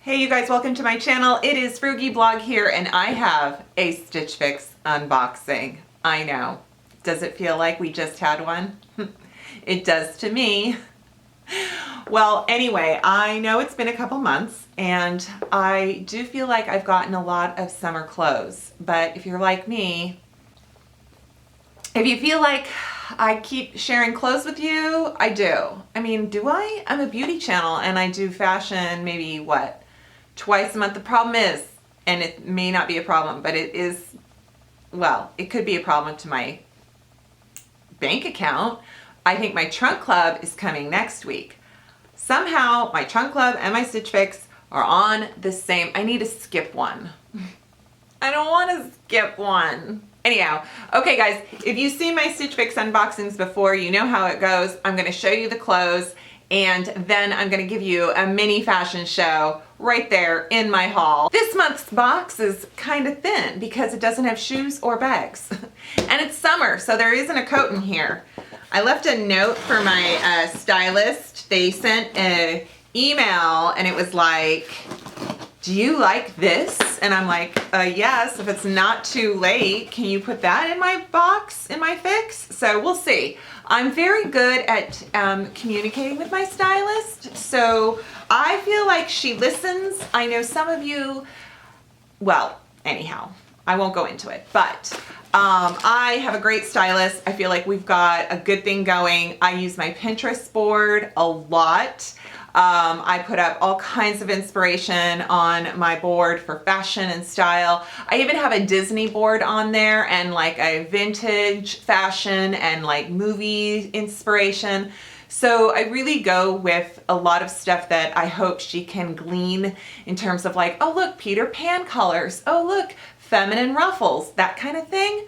Hey you guys, welcome to my channel. It is Frugalista here and I have a Stitchfix unboxing. I know. Does it feel like we just had one? It does to me. Well, anyway, I know it's been a couple months and I do feel like I've gotten a lot of summer clothes, but if you're like me, if you feel like I keep sharing clothes with you, I do. I mean, do I? I'm a beauty channel and I do fashion maybe what? Twice a month. The problem is, and it may not be a problem, but it is, well, it could be a problem to my bank account. I think my trunk club is coming next week. Somehow my trunk club and my Stitch Fix are on the same. I need to skip one. I don't want to skip one. Anyhow, okay guys, if you've seen my Stitch Fix unboxings before, you know how it goes. I'm going to show you the clothes and then I'm going to give you a mini fashion show right there in my haul. This month's box is kind of thin because it doesn't have shoes or bags. And it's summer, so there isn't a coat in here. I left a note for my stylist. They sent an email and it was like, do you like this? And I'm like, yes, if it's not too late, can you put that in my box, in my fix? So we'll see. I'm very good at communicating with my stylist, so I feel like she listens. I know some of you, well, anyhow, I won't go into it, but I have a great stylist. I feel like we've got a good thing going. I use my Pinterest board a lot. I put up all kinds of inspiration on my board for fashion and style. I even have a Disney board on there and like a vintage fashion and like movie inspiration. So I really go with a lot of stuff that I hope she can glean in terms of like, oh look, Peter Pan colors. Oh look, feminine ruffles, that kind of thing.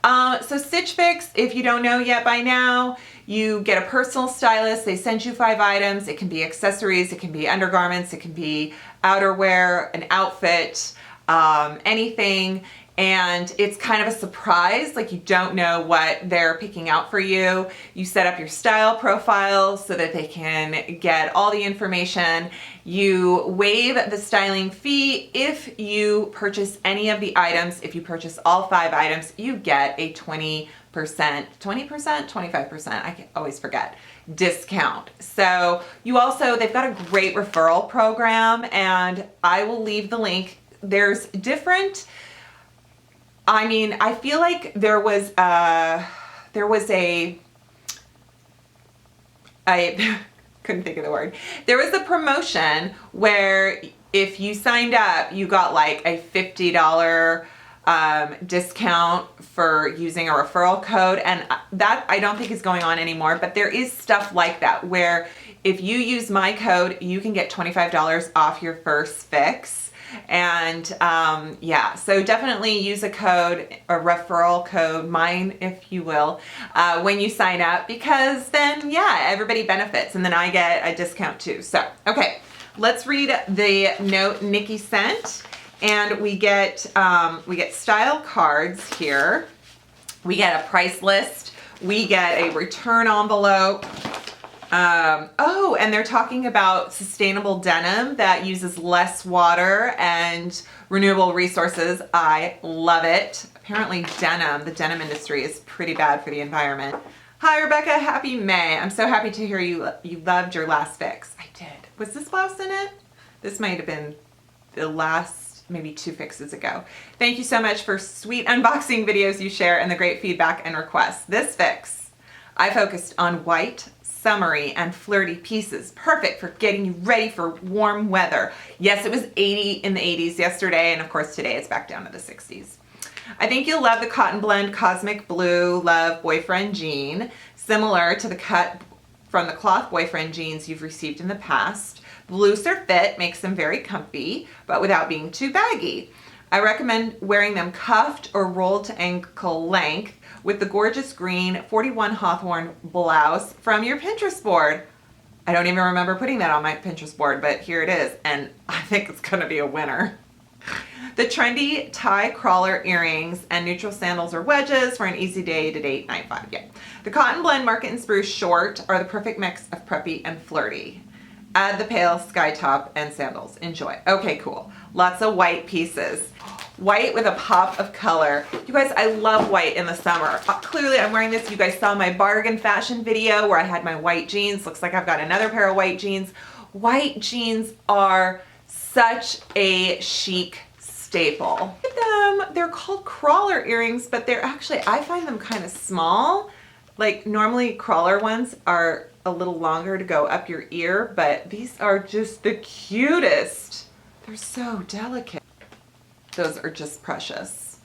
So Stitch Fix, if you don't know yet by now, you get a personal stylist. They send you 5 items. It can be accessories, it can be undergarments, it can be outerwear, an outfit, anything. And it's kind of a surprise, like you don't know what they're picking out for you. You set up your style profile so that they can get all the information. You waive the styling fee if you purchase any of the items. If you purchase all 5 items, you get a 20%, 25%, I can always forget, discount. So you also, they've got a great referral program and I will leave the link. There's different, I mean, I feel like there was I couldn't think of the word. There was a promotion where if you signed up, you got like a $50 discount for using a referral code, and that I don't think is going on anymore, but there is stuff like that where if you use my code, you can get $25 off your first fix. And yeah, so definitely use a code, a referral code, mine if you will, when you sign up, because then yeah, everybody benefits and then I get a discount too. So okay, let's read the note Nikki sent. And we get style cards here. We get a price list. We get a return envelope. Oh, and they're talking about sustainable denim that uses less water and renewable resources. I love it. Apparently the denim industry is pretty bad for the environment. Hi Rebecca, happy May. I'm so happy to hear you loved your last fix. I did. Was this blouse in it? This might have been the last, maybe 2 fixes ago. Thank you so much for sweet unboxing videos you share and the great feedback and requests. This fix, I focused on white, summery and flirty pieces. Perfect for getting you ready for warm weather. Yes, it was 80 in the 80s yesterday, and of course today it's back down to the 60s. I think you'll love the Cotton Blend Cosmic Blue Love Boyfriend Jean, similar to the cut from the cloth boyfriend jeans you've received in the past. The looser fit makes them very comfy, but without being too baggy. I recommend wearing them cuffed or rolled to ankle length with the gorgeous green 41 Hawthorne blouse from your Pinterest board. I don't even remember putting that on my Pinterest board, but here it is, and I think it's gonna be a winner. The trendy tie crawler earrings and neutral sandals or wedges for an easy day to date night vibe. Yeah. The Cotton Blend Market and Spruce short are the perfect mix of preppy and flirty. Add the pale sky top and sandals. Enjoy. Okay, cool. Lots of white pieces. White with a pop of color. You guys, I love white in the summer. Clearly I'm wearing this. You guys saw my bargain fashion video where I had my white jeans. Looks like I've got another pair of white jeans. White jeans are such a chic staple. Look at them. They're called crawler earrings, but they're actually, I find them kind of small. Like normally crawler ones are a little longer to go up your ear, but these are just the cutest. They're so delicate. Those are just precious.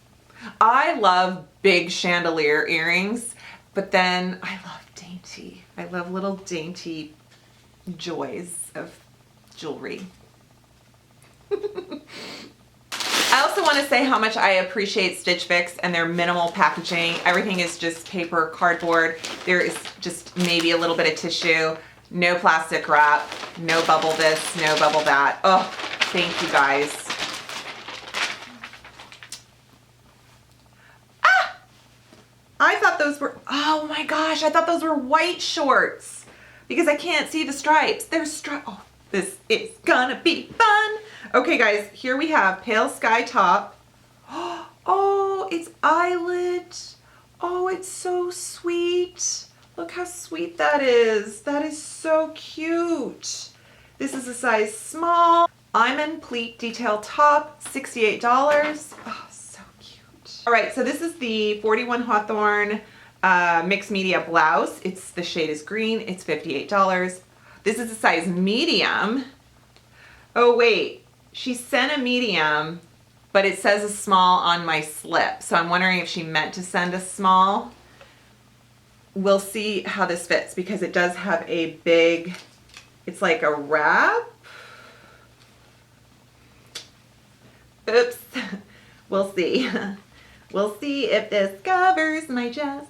I love big chandelier earrings, but then I love dainty. I love little dainty joys of jewelry. I also want to say how much I appreciate Stitchfix and their minimal packaging. Everything is just paper, cardboard. There is just maybe a little bit of tissue, no plastic wrap, no bubble this, no bubble that. Oh, thank you guys. I thought those were, oh my gosh, I thought those were white shorts because I can't see the stripes. There's stripes. Oh, this is gonna be fun. Okay guys, here we have pale sky top. Oh, it's Eyelet. Oh, it's so sweet. Look how sweet that is. That is so cute. This is a size small. Imen pleat detail top, $68. Oh, all right, so this is the 41 Hawthorne mixed media blouse. The shade is green. It's $58. This is a size medium. Oh wait, she sent a medium, but it says a small on my slip. So I'm wondering if she meant to send a small. We'll see how this fits because it does have a big, it's like a wrap. Oops, we'll see. We'll see if this covers my chest.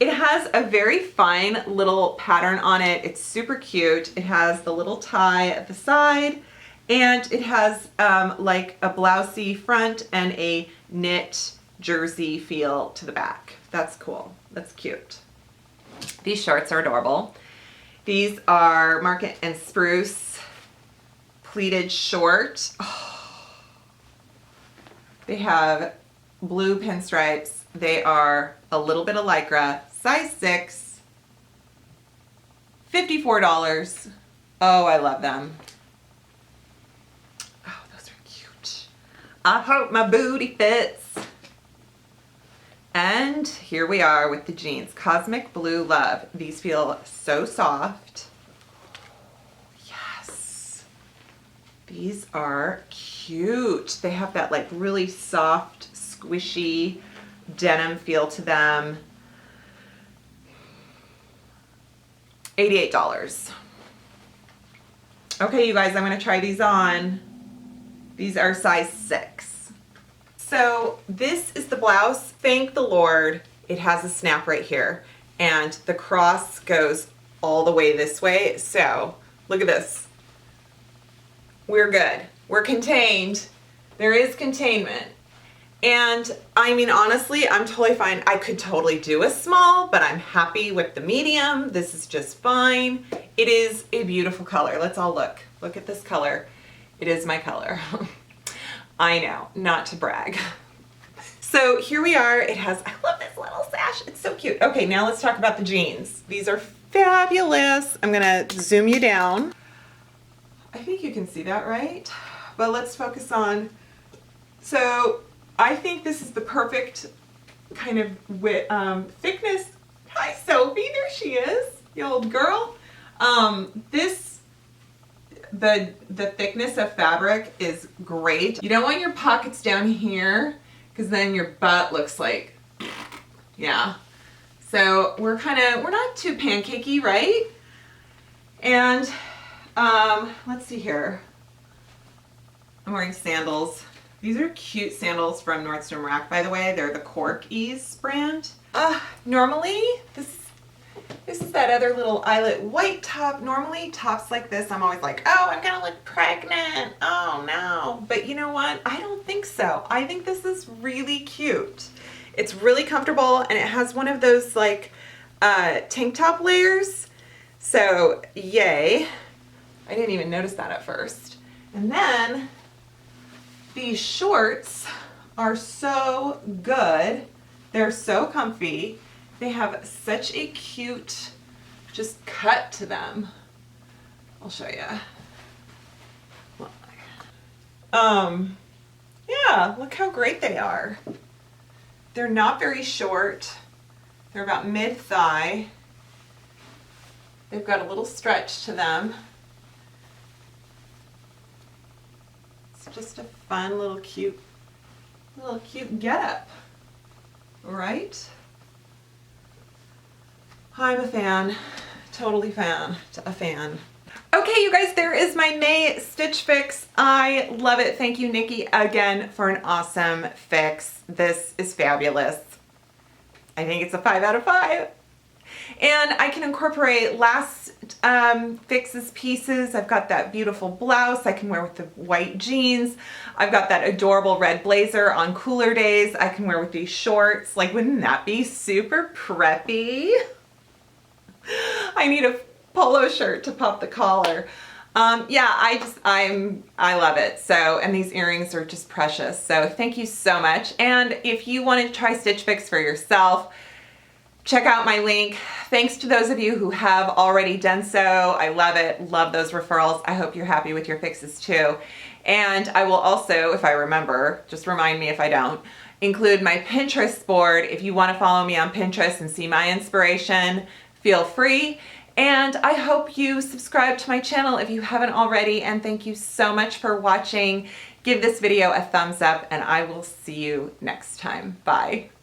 It has a very fine little pattern on it. It's super cute. It has the little tie at the side and it has like a blousey front and a knit jersey feel to the back. That's cool. That's cute. These shorts are adorable. These are Market and Spruce pleated short. Oh. They have blue pinstripes. They are a little bit of lycra, size 6, $54. Oh, I love them. Oh, those are cute. I hope my booty fits. And here we are with the jeans. Cosmic Blue Love. These feel so soft. Yes. These are cute. They have that like really soft, squishy denim feel to them. $88. Okay, you guys, I'm gonna try these on. These are size 6. So this is the blouse. Thank the Lord, it has a snap right here and the cross goes all the way this way. So look at this. We're good. We're contained. There is containment. And I mean, honestly, I'm totally fine. I could totally do a small, but I'm happy with the medium. This is just fine. It is a beautiful color. Let's all look. Look at this color. It is my color. I know, not to brag. So here we are. It has, I love this little sash. It's so cute. Okay, now let's talk about the jeans. These are fabulous. I'm gonna zoom you down. I think you can see that, right? But let's focus on, so I think this is the perfect kind of thickness. Hi, Sophie. There she is, the old girl. The thickness of fabric is great. You don't want your pockets down here because then your butt looks like, yeah. So we're not too pancakey, right? And let's see here. I'm wearing sandals. These are cute sandals from Nordstrom Rack, by the way. They're the Cork Ease brand. Normally, this is that other little Eyelet white top. Normally, tops like this, I'm always like, oh, I'm gonna look pregnant. Oh, no. But you know what? I don't think so. I think this is really cute. It's really comfortable, and it has one of those, like, tank top layers. So, yay. I didn't even notice that at first. And then these shorts are so good. They're so comfy. They have such a cute just cut to them. I'll show you. Yeah, look how great they are. They're not very short. They're about mid-thigh. They've got a little stretch to them. It's just a fun little cute getup, right? I'm a fan, totally a fan. Okay, you guys, there is my May Stitch Fix. I love it. Thank you, Nikki, again for an awesome fix. This is fabulous. I think it's a 5 out of 5. And I can incorporate last fix's pieces. I've got that beautiful blouse I can wear with the white jeans. I've got that adorable red blazer on cooler days I can wear with these shorts. Like, wouldn't that be super preppy? I need a polo shirt to pop the collar. Yeah, I love it. So, and these earrings are just precious. So thank you so much. And if you want to try Stitch Fix for yourself, check out my link. Thanks to those of you who have already done so. I love it. Love those referrals. I hope you're happy with your fixes too. And I will also, if I remember, just remind me if I don't, include my Pinterest board. If you want to follow me on Pinterest and see my inspiration, feel free. And I hope you subscribe to my channel if you haven't already. And thank you so much for watching. Give this video a thumbs up and I will see you next time. Bye.